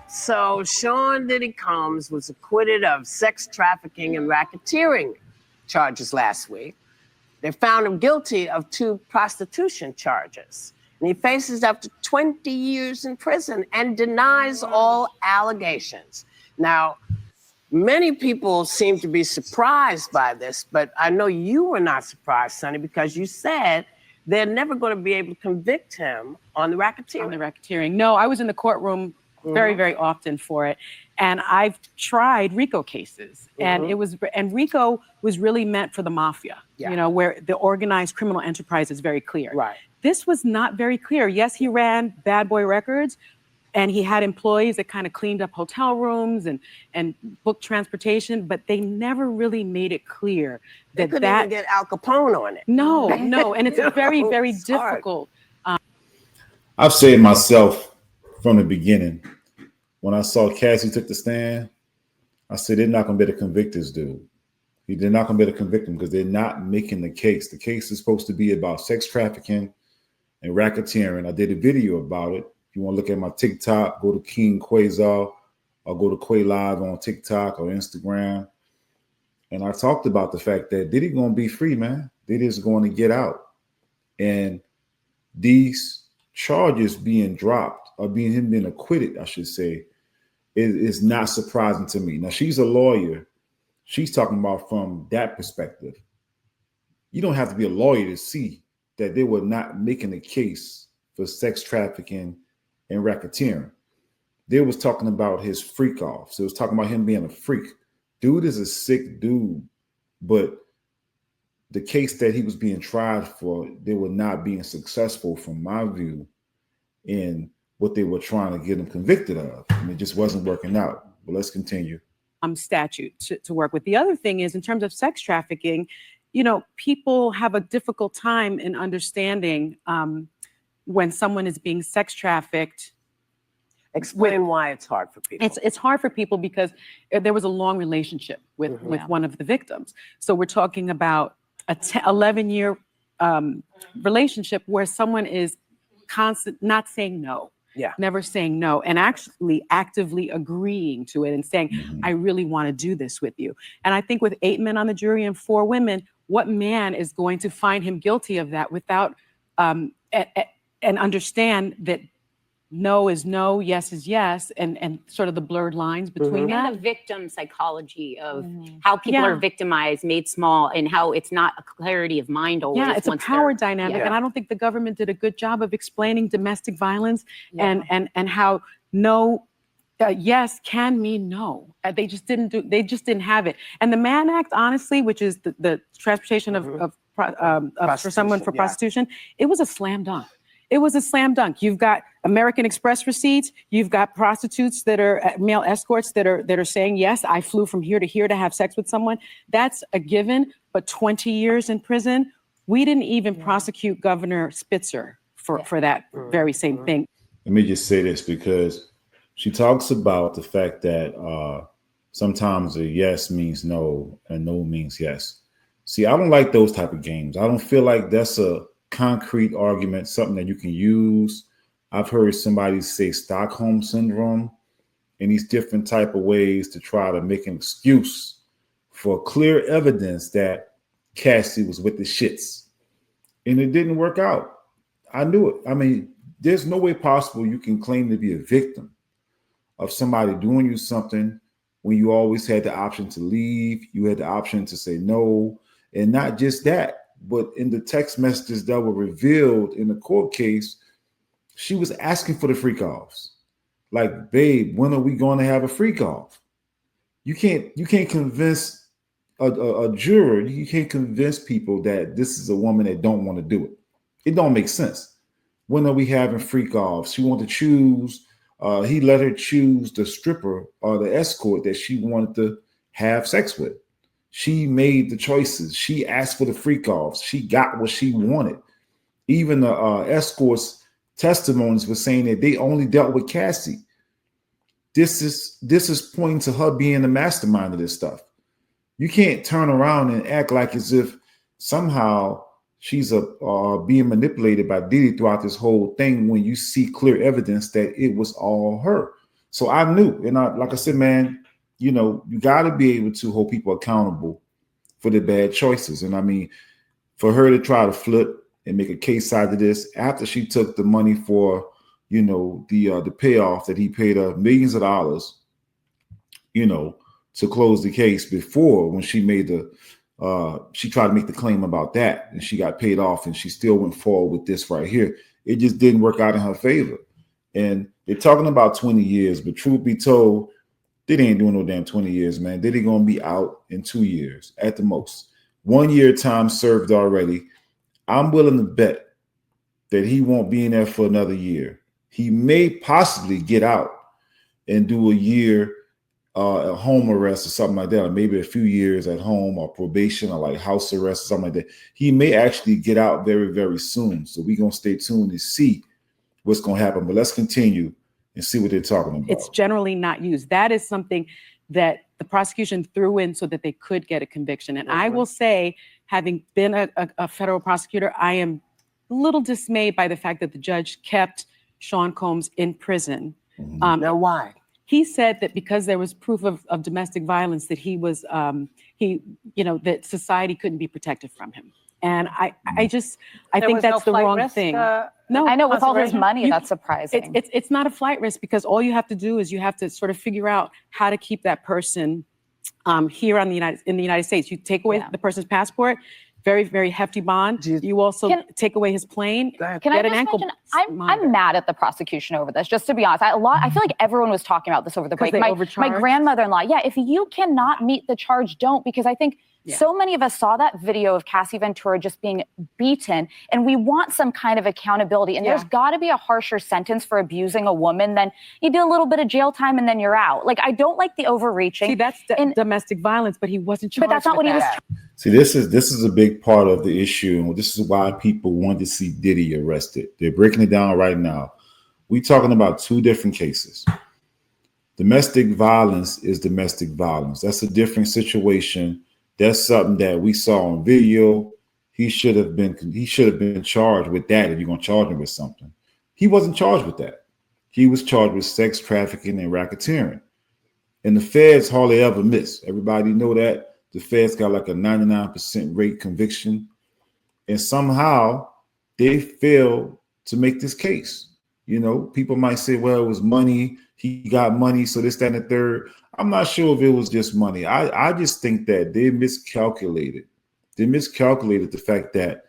So Sean Diddy Combs was acquitted of sex trafficking and racketeering charges last week. They found him guilty of 2 prostitution charges. And he faces up to 20 years in prison and denies all allegations. Now, many people seem to be surprised by this, but I know you were not surprised, Sonny, because you said they're never going to be able to convict him on the racketeering. On the racketeering. No, I was in the courtroom very, very often for it. And I've tried RICO cases. And RICO was really meant for the mafia, you know, where the organized criminal enterprise is very clear. Right. This was not very clear. Yes, he ran Bad Boy Records, and he had employees that kind of cleaned up hotel rooms and booked transportation, but they never really made it clear that they couldn't even get Al Capone on it. No, and it's very, very difficult. I've said myself from the beginning, when I saw Cassie took the stand, I said they're not going to be able to convict this dude. They're not going to be able to convict him because they're not making the case. The case is supposed to be about sex trafficking and racketeering. I did a video about it. If you want to look at my TikTok, go to King Quasar or go to Quay Live on TikTok or Instagram. And I talked about the fact that Diddy going to be free, man. Diddy's going to get out. And these charges being dropped or him being acquitted, I should say, is not surprising to me. Now, she's a lawyer. She's talking about from that perspective. You don't have to be a lawyer to see that they were not making a case for sex trafficking and racketeering. They was talking about his freak off. So it was talking about him being a freak. Dude is a sick dude, but the case that he was being tried for, they were not being successful from my view in what they were trying to get him convicted of. And it just wasn't working out. But let's continue. Statute to work with. The other thing is, in terms of sex trafficking, you know, people have a difficult time in understanding when someone is being sex trafficked. Explain why it's hard for people. It's hard for people because there was a long relationship with one of the victims. So we're talking about a 11-year relationship where someone is not saying no. Yeah. Never saying no, and actually actively agreeing to it and saying, I really want to do this with you. And I think with 8 men on the jury and 4 women, what man is going to find him guilty of that without and understand that no is no, yes is yes, and sort of the blurred lines between that. And the victim psychology of how people are victimized, made small, and how it's not a clarity of mind always. Yeah, it's a power dynamic. And I don't think the government did a good job of explaining domestic violence and how no, yes can mean no. They just didn't have it. And the Mann Act, honestly, which is the transportation for someone for prostitution, it was a slam dunk. It was a slam dunk. You've got American Express receipts. You've got prostitutes that are male escorts that are saying, yes, I flew from here to have sex with someone. That's a given. But 20 years in prison, we didn't even prosecute Governor Spitzer for that very same thing. Let me just say this, because she talks about the fact that sometimes a yes means no and no means yes. See, I don't like those type of games. I don't feel like that's a concrete argument, something that you can use. I've heard somebody say Stockholm syndrome in these different type of ways to try to make an excuse for clear evidence that Cassie was with the shits. And it didn't work out. I knew it. I mean, there's no way possible you can claim to be a victim of somebody doing you something when you always had the option to leave. You had the option to say no. And not just that, but in the text messages that were revealed in the court case, she was asking for the freak offs. Like, babe, when are we going to have a freak off? You can't convince a juror. You can't convince people that this is a woman that don't want to do it. It don't make sense. When are we having freak offs? She wanted to choose. He let her choose the stripper or the escort that she wanted to have sex with. She made the choices. She asked for the freak offs. She got what she wanted. Even the escorts' testimonies were saying that they only dealt with Cassie. This is pointing to her being the mastermind of this stuff. You can't turn around and act like as if somehow she's being manipulated by Diddy throughout this whole thing when you see clear evidence that it was all her. So I knew, and like I said, man, you know, you got to be able to hold people accountable for the bad choices. And I mean, for her to try to flip and make a case out of this after she took the money for, you know, the payoff that he paid her millions of dollars, you know, to close the case before, when she made she tried to make the claim about that and she got paid off, and she still went forward with this right here. It just didn't work out in her favor. And they're talking about 20 years, but truth be told, Diddy ain't doing no damn 20 years, man. Diddy gonna be out in 2 years at the most. 1 year time served already. I'm willing to bet that he won't be in there for another year. He may possibly get out and do a year at home arrest or something like that, or maybe a few years at home, or probation, or like house arrest or something like that. He may actually get out very, very soon. So we're gonna stay tuned and see what's gonna happen. But let's continue and see what they're talking about. It's generally not used. That is something that the prosecution threw in so that they could get a conviction. And I will say, having been a federal prosecutor, I am a little dismayed by the fact that the judge kept Sean Combs in prison. Now, why? He said that because there was proof of domestic violence, that he was, that society couldn't be protected from him. And I think that's the wrong thing. No, I know, with all his money, that's surprising. It's not a flight risk, because all you have to do is you have to sort of figure out how to keep that person here in the United States. You take away the person's passport, very, very hefty bond. You also take away his plane. Can I just mention, I'm mad at the prosecution over this, just to be honest. I feel like everyone was talking about this over the break. My grandmother-in-law, if you cannot meet the charge, don't, because I think so many of us saw that video of Cassie Ventura just being beaten, and we want some kind of accountability. And there's got to be a harsher sentence for abusing a woman than you do a little bit of jail time and then you're out. Like, I don't like the overreaching. See, that's domestic violence, but he wasn't charged. But that's not what he was. See, this is a big part of the issue, and this is why people want to see Diddy arrested. They're breaking it down right now. We're talking about two different cases. Domestic violence is domestic violence. That's a different situation. That's something that we saw on video. He should have been charged with that if you're gonna charge him with something. He wasn't charged with that. He was charged with sex trafficking and racketeering. And the feds hardly ever miss. Everybody know that. The feds got like a 99% rate conviction. And somehow they failed to make this case. You know, people might say, well, it was money. He got money, so this, that, and the third. I'm not sure if it was just money. I just think that they miscalculated. They miscalculated the fact that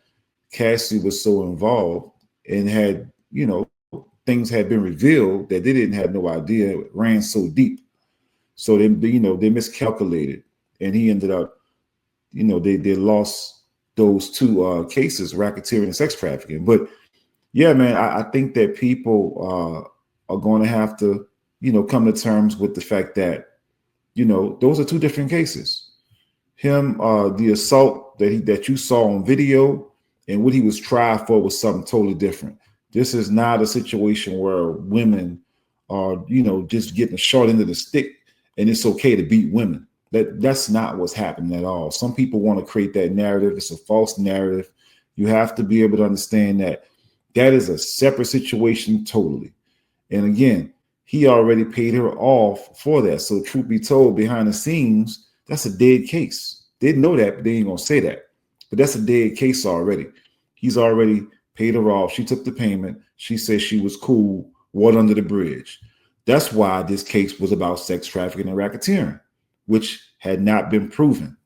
Cassie was so involved and had, you know, things had been revealed that they didn't have no idea. It ran so deep. So they miscalculated, and he ended up, you know, they lost those two cases, racketeering and sex trafficking. But yeah, man, I think that people are going to have to, you know, come to terms with the fact that, you know, those are two different cases. Him, the assault that you saw on video and what he was tried for was something totally different. This is not a situation where women are, you know, just getting a short end of the stick and it's okay to beat women. That's not what's happening at all. Some people want to create that narrative. It's a false narrative. You have to be able to understand that that is a separate situation totally. And again, he already paid her off for that. So truth be told, behind the scenes, that's a dead case. They didn't know that, but they ain't gonna say that. But that's a dead case already. He's already paid her off. She took the payment. She said she was cool, water under the bridge. That's why this case was about sex trafficking and racketeering, which had not been proven.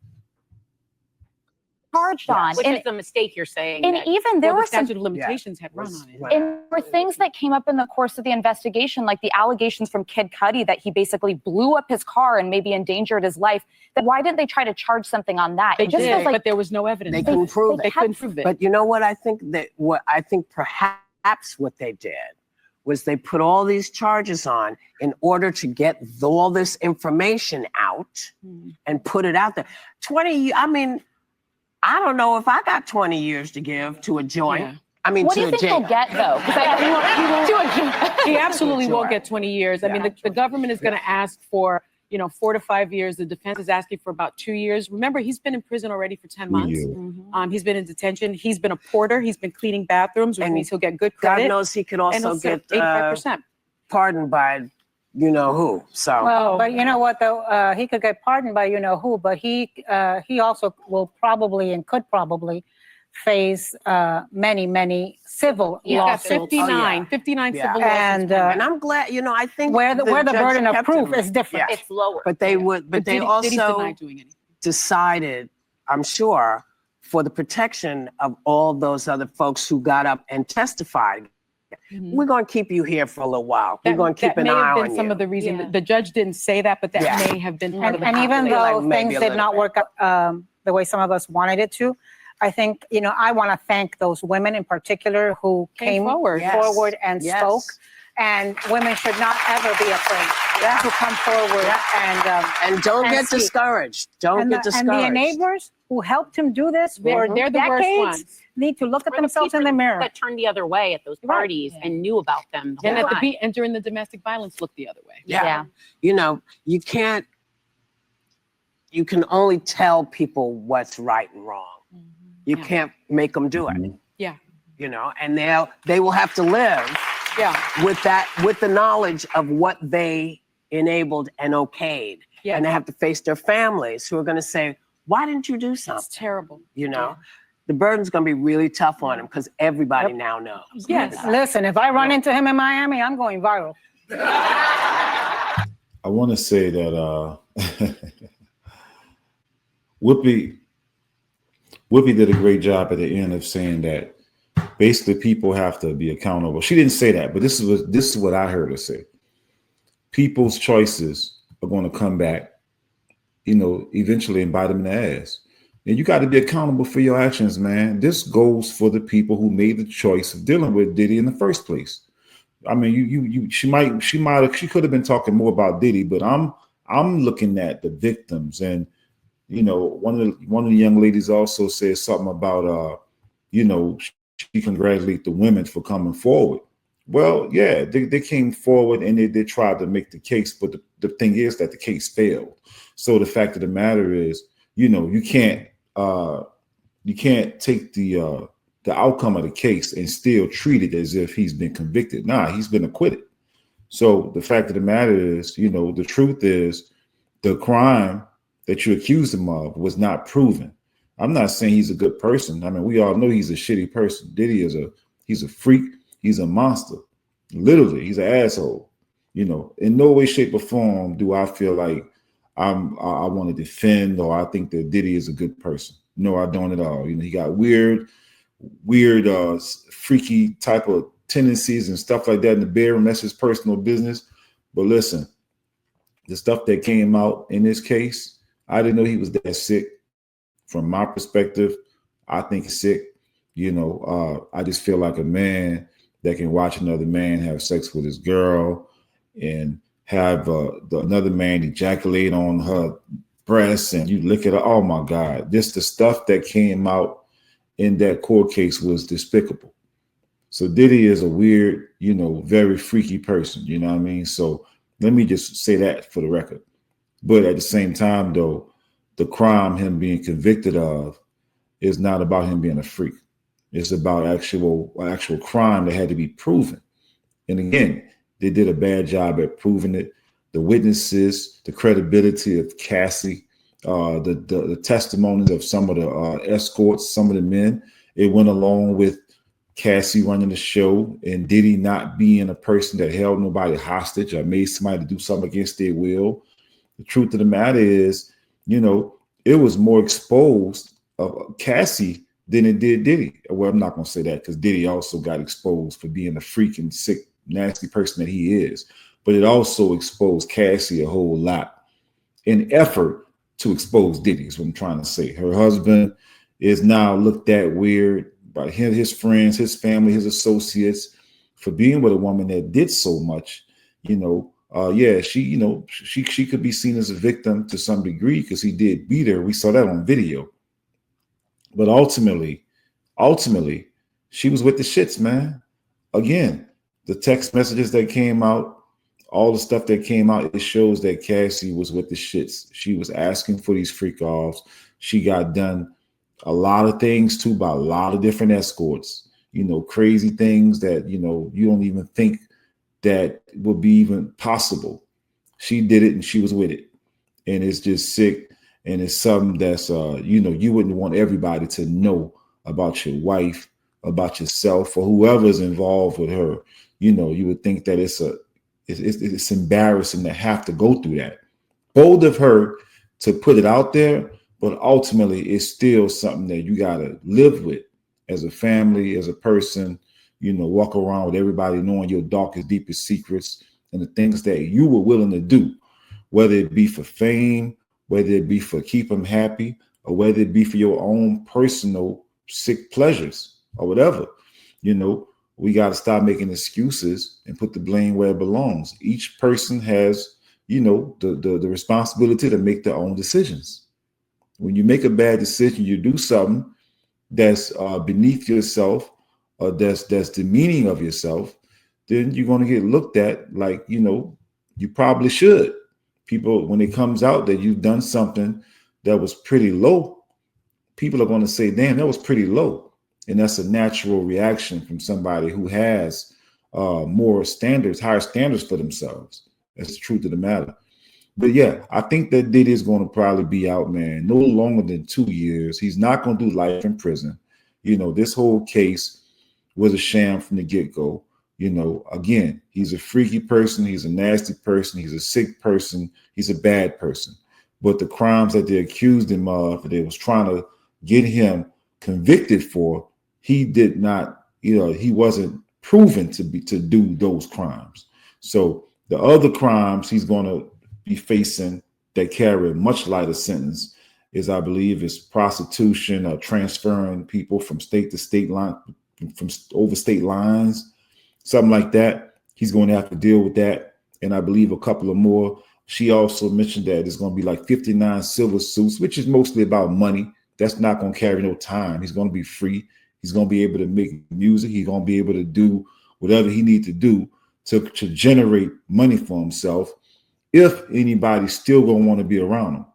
Charged on, which is the mistake you're saying. And even there were some statute of limitations had run on it. and there were things that came up in the course of the investigation, like the allegations from Kid Cudi that he basically blew up his car and maybe endangered his life. Then why didn't they try to charge something on that? They It just did, feels like but there was no evidence. They couldn't prove They it. couldn't prove it. But you know what I think? Perhaps what they did was they put all these charges on in order to get all this information out and put it out there. 20, I mean, I don't know if I got 20 years to give to a joint. Yeah. I mean, what do to you a think jail. he'll get, though? He absolutely won't get 20 years. I mean, the government is going to ask for, 4 to 5 years. The defense is asking for about 2 years. Remember, he's been in prison already for 10 months. He's been in detention. He's been a porter. He's been cleaning bathrooms, which means he'll get good credit. God knows he could also get 85%. pardoned by you know who. So Well, but you know what though, he could get pardoned by you know who, but he also will probably and could probably face many civil lawsuits. 59 civil lawsuits. And I'm glad, you know, I think where the judge burden of kept proof him. is different. Yeah. It's lower. But they would, but they Diddy's also denied doing anything. decided, I'm sure, for the protection of all those other folks who got up and testified. We're going to keep you here for a little while. We're going to keep an eye on you. That may have been some of the reason. The judge didn't say that, but that may have been part of the And even though like maybe things a did not little work out the way some of us wanted it to, I think, you know, I want to thank those women in particular who came forward and spoke. And women should not ever be afraid to come forward and don't get speak. discouraged. Don't get discouraged. And the enablers who helped him do this for they're the worst decades ones. need to look at themselves in the mirror. That turned the other way at those parties and knew about them. And at the and during the domestic violence, looked the other way. Yeah. You know, you can only tell people what's right and wrong. You can't make them do it. Yeah. You know, and they will have to live with the knowledge of what they enabled and okayed. Yeah. And they have to face their families who are going to say, why didn't you do something? It's terrible. You know, the burden's going to be really tough on them because everybody now knows. Yes. Listen, if I run into him in Miami, I'm going viral. I want to say that Whoopi did a great job at the end of saying that basically people have to be accountable. She didn't say that, but this is what I heard her say. People's choices are going to come back, you know, eventually and bite them in the ass. And you got to be accountable for your actions, man. This goes for the people who made the choice of dealing with Diddy in the first place. I mean, she could have been talking more about Diddy, but I'm looking at the victims. And you know, one of the young ladies also said something about you know, she congratulated the women for coming forward. Well, yeah, they came forward and they tried to make the case, but the thing is that the case failed. So the fact of the matter is, you know, you can't take the outcome of the case and still treat it as if he's been convicted. Nah, he's been acquitted. So the fact of the matter is, you know, the truth is the crime that you accused him of was not proven. I'm not saying he's a good person. I mean, we all know he's a shitty person. Diddy he's a freak. He's a monster. Literally, he's an asshole. You know, in no way, shape, or form do I feel like I want to defend or I think that Diddy is a good person. No, I don't at all. You know, he got weird, freaky type of tendencies and stuff like that in the bedroom. That's his personal business. But listen, the stuff that came out in this case, I didn't know he was that sick. From my perspective, I think he's sick. You know, I just feel like a man that can watch another man have sex with his girl and have another man ejaculate on her breasts and you lick it. Oh my God, just the stuff that came out in that court case was despicable. So Diddy is a weird, you know, very freaky person. You know what I mean? So let me just say that for the record. But at the same time, though, the crime him being convicted of is not about him being a freak. It's about actual crime that had to be proven. And again, they did a bad job at proving it. The witnesses, the credibility of Cassie, the testimonies of some of the escorts, some of the men, it went along with Cassie running the show and Diddy not being a person that held nobody hostage or made somebody do something against their will. The truth of the matter is, you know, it was more exposed of Cassie than it did Diddy. Well, I'm not going to say that because Diddy also got exposed for being a freaking sick, nasty person that he is. But it also exposed Cassie a whole lot in effort to expose Diddy is what I'm trying to say. Her husband is now looked at weird by him, his friends, his family, his associates for being with a woman that did so much, you know. She could be seen as a victim to some degree because he did beat her. We saw that on video. But ultimately, she was with the shits, man. Again, the text messages that came out, all the stuff that came out, it shows that Cassie was with the shits. She was asking for these freak offs. She got done a lot of things too by a lot of different escorts, you know, crazy things that, you know, you don't even think that would be even possible. She did it and she was with it. And it's just sick. And it's something that's, you wouldn't want everybody to know about your wife, about yourself, or whoever's involved with her. You would think that it's embarrassing to have to go through that. Bold of her to put it out there, but ultimately it's still something that you got to live with as a family, as a person, walk around with everybody knowing your darkest, deepest secrets and the things that you were willing to do, whether it be for fame, whether it be for keep them happy, or whether it be for your own personal sick pleasures or whatever. We got to stop making excuses and put the blame where it belongs. Each person has, the responsibility to make their own decisions. When you make a bad decision, you do something that's beneath yourself, or that's demeaning of yourself, then you're going to get looked at like, you probably should. People, when it comes out that you've done something that was pretty low, people are going to say, damn, that was pretty low. And that's a natural reaction from somebody who has higher standards for themselves. That's the truth of the matter. But yeah, I think that Diddy is going to probably be out, man, no longer than 2 years. He's not going to do life in prison. This whole case was a sham from the get-go. Again, he's a freaky person. He's a nasty person. He's a sick person. He's a bad person. But the crimes that they accused him of, they was trying to get him convicted for, he did not, he wasn't proven to do those crimes. So the other crimes he's going to be facing that carry a much lighter sentence is, I believe, is prostitution or transferring people from state to state line, from over state lines, something like that. He's going to have to deal with that. And I believe a couple of more. She also mentioned that there's going to be like 59 silver suits, which is mostly about money. That's not going to carry no time. He's going to be free. He's going to be able to make music. He's going to be able to do whatever he needs to do to generate money for himself, if anybody's still going to want to be around him.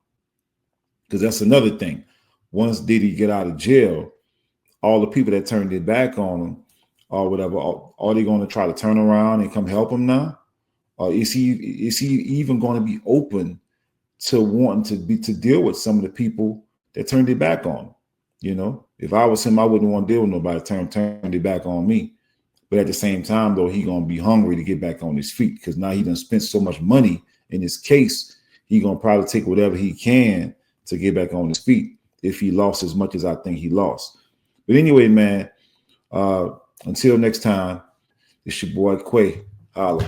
Because that's another thing. Once Diddy get out of jail, all the people that turned their back on him or whatever, are they going to try to turn around and come help him now? Or is he even going to be open to wanting to deal with some of the people that turned their back on him? If I was him, I wouldn't want to deal with nobody turn their back on me. But at the same time, though, he going to be hungry to get back on his feet, because now he done spent so much money in his case. He going to probably take whatever he can to get back on his feet if he lost as much as I think he lost. But anyway, man, until next time, it's your boy Quay. Holla.